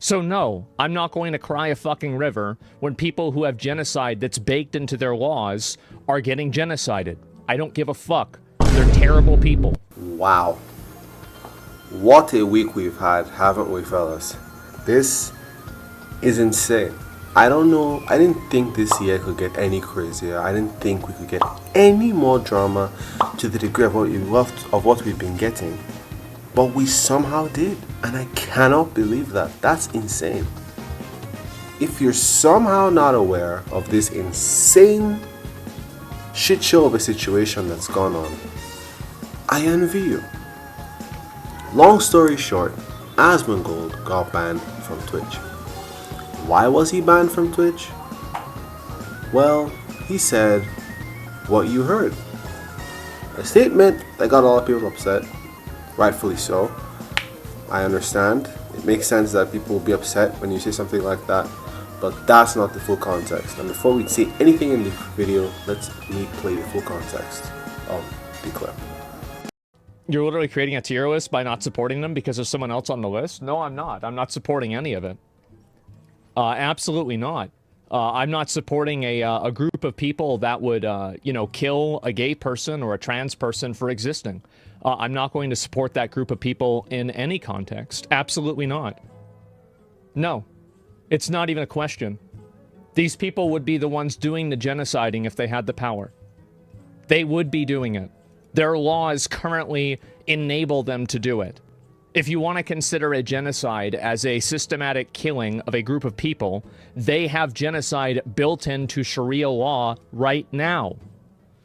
So no, I'm not going to cry a fucking river when people who have genocide that's baked into their laws are getting genocided. I don't give a fuck. They're terrible people. Wow. What a week we've had, haven't we, fellas? This is insane. I don't know. I didn't think this year could get any crazier. I didn't think we could get any more drama to the degree of what we've been getting. But we somehow did. And I cannot believe that. That's insane. If you're somehow not aware of this insane shit show of a situation that's gone on, I envy you. Long story short, Asmongold got banned from Twitch. Why was he banned from Twitch? Well, he said what you heard. A statement that got a lot of people upset, rightfully so. I understand. It makes sense that people will be upset when you say something like that, but that's not the full context. And before we say anything in the video, let's play the full context of the clip. You're literally creating a tier list by not supporting them because there's someone else on the list? No, I'm not. I'm not supporting any of it. Absolutely not. I'm not supporting a group of people that would, you know, kill a gay person or a trans person for existing. I'm not going to support that group of people in any context. Absolutely not. No. It's not even a question. These people would be the ones doing the genociding if they had the power. They would be doing it. Their laws currently enable them to do it. If you want to consider a genocide as a systematic killing of a group of people, they have genocide built into Sharia law right now.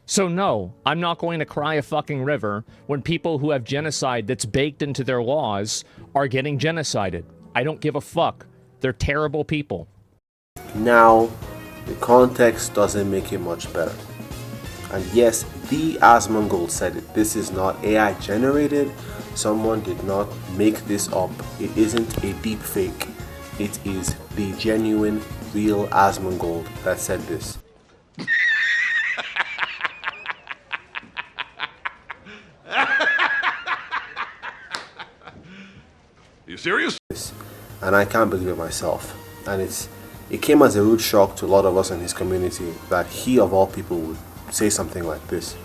So no, I'm not going to cry a fucking river when people who have genocide that's baked into their laws are getting genocided. I don't give a fuck. They're terrible people. Now, the context doesn't make it much better. And yes, the Asmongold said it. This is not AI generated. Someone did not make this up. It isn't a deep fake. It is the genuine, real Asmongold that said this. You serious? And I can't believe it myself. And it came as a rude shock to a lot of us in his community that he of all people would say something like this.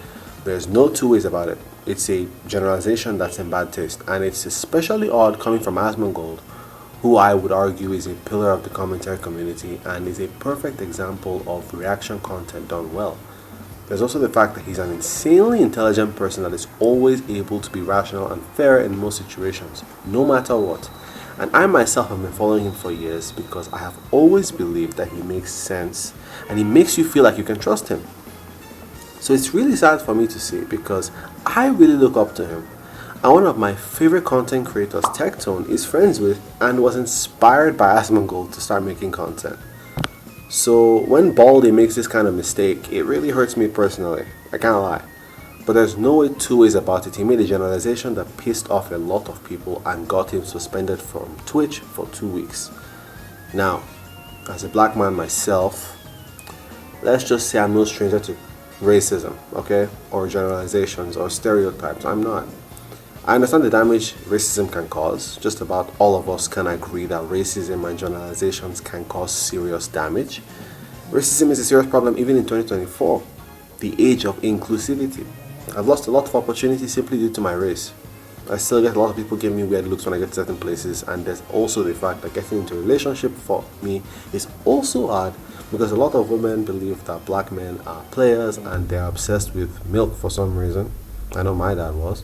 There's no two ways about it. It's a generalization that's in bad taste, and it's especially odd coming from Asmongold, who I would argue is a pillar of the commentary community and is a perfect example of reaction content done well. There's also the fact that he's an insanely intelligent person that is always able to be rational and fair in most situations, no matter what. And I myself have been following him for years because I have always believed that he makes sense and he makes you feel like you can trust him. So it's really sad for me to see because I really look up to him. And one of my favorite content creators, Tectone, is friends with and was inspired by Asmongold to start making content. So when Baldy makes this kind of mistake, it really hurts me personally. I can't lie. But there's no two ways about it. He made a generalization that pissed off a lot of people and got him suspended from Twitch for 2 weeks. Now, as a black man myself, let's just say I'm no stranger to racism, okay? Or generalizations or stereotypes. I'm not. I understand the damage racism can cause. Just about all of us can agree that racism and generalizations can cause serious damage. Racism is a serious problem even in 2024, the age of inclusivity. I've lost a lot of opportunities simply due to my race. I still get a lot of people giving me weird looks when I get to certain places, and there's also the fact that getting into a relationship for me is also hard because a lot of women believe that black men are players and they're obsessed with milk for some reason. I know my dad was.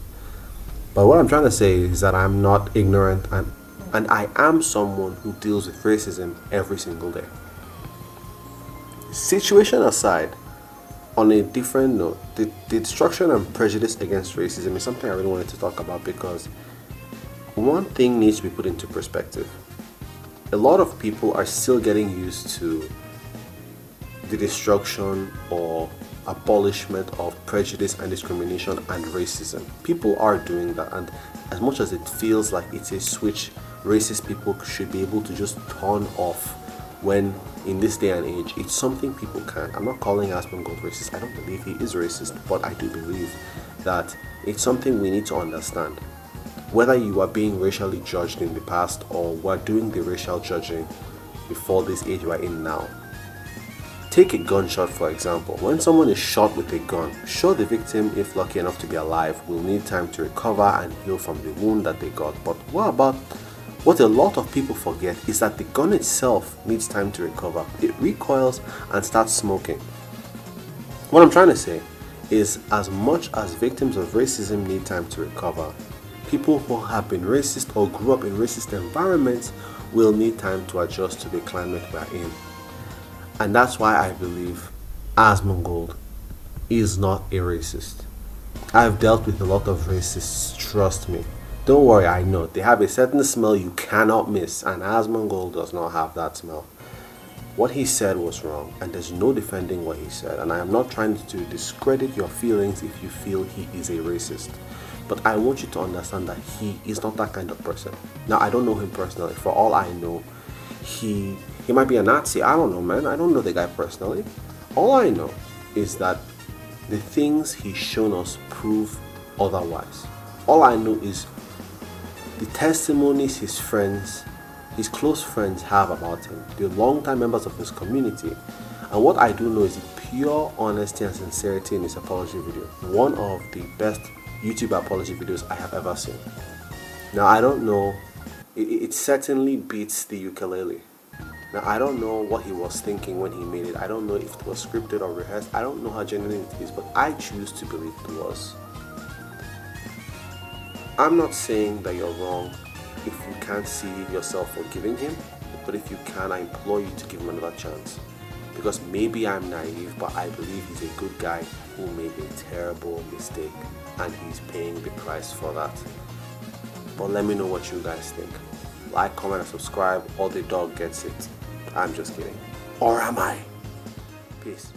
But what I'm trying to say is that I'm not ignorant and I am someone who deals with racism every single day. Situation aside, on a different note, the destruction and prejudice against racism is something I really wanted to talk about because one thing needs to be put into perspective. A lot of people are still getting used to the destruction or abolishment of prejudice and discrimination and racism. People are doing that, and as much as it feels like it's a switch racist people should be able to just turn off, when in this day and age it's something people can't. I'm not calling Asmongold racist. I don't believe he is racist, but I do believe that it's something we need to understand. whether you are being racially judged in the past or were doing the racial judging before this age we're in now. Take a gunshot for example. When someone is shot with a gun, sure, the victim, if lucky enough to be alive, will need time to recover and heal from the wound that they got. But what a lot of people forget is that the gun itself needs time to recover. It recoils and starts smoking. What I'm trying to say is, as much as victims of racism need time to recover, people who have been racist or grew up in racist environments will need time to adjust to the climate we're in. And that's why I believe Asmongold is not a racist. I've dealt with a lot of racists, trust me. Don't worry, I know. They have a certain smell you cannot miss, and Asmongold does not have that smell. What he said was wrong, and there's no defending what he said. And I am not trying to discredit your feelings if you feel he is a racist. But I want you to understand that he is not that kind of person. Now, I don't know him personally. For all I know, he might be a Nazi. I don't know, man. I don't know the guy personally. All I know is that the things he's shown us prove otherwise. All I know is the testimonies his friends, his close friends have about him, the long-time members of his community. And what I do know is the pure honesty and sincerity in his apology video. One of the best YouTube apology videos I have ever seen. Now, I don't know, it certainly beats the ukulele. Now, I don't know what he was thinking when he made it. I don't know if it was scripted or rehearsed. I don't know how genuine it is, but I choose to believe it was. I'm not saying that you're wrong if you can't see yourself forgiving him, but if you can, I implore you to give him another chance. Because maybe I'm naive, but I believe he's a good guy who made a terrible mistake, and he's paying the price for that. But let me know what you guys think. Like, comment, and subscribe, or the dog gets it. I'm just kidding. Or am I? Peace.